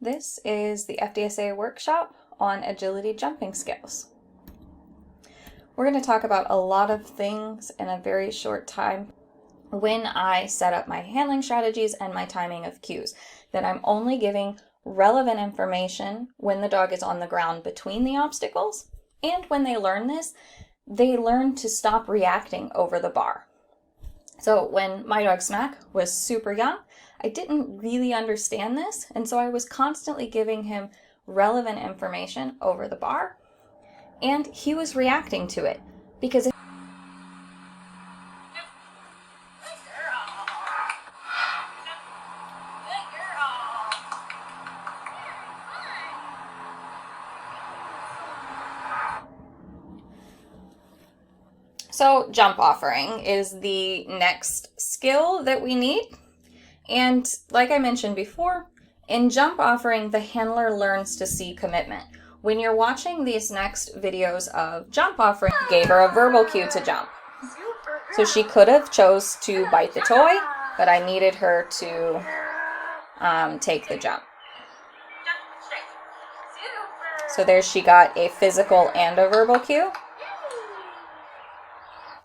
This is the FDSA workshop on agility jumping skills. We're going to talk about a lot of things in a very short time. When I set up my handling strategies and my timing of cues, that I'm only giving relevant information when the dog is on the ground between the obstacles, and when they learn this, they learn to stop reacting over the bar. So when my dog Smack was super young, I didn't really understand this, and so I was constantly giving him relevant information over the bar, and he was reacting to it because So jump offering is the next skill that we need. And like I mentioned before, in jump offering, the handler learns to see commitment. When you're watching these next videos of jump offering, I gave her a verbal cue to jump. So she could have chose to bite the toy, but I needed her to take the jump. So there she got a physical and a verbal cue.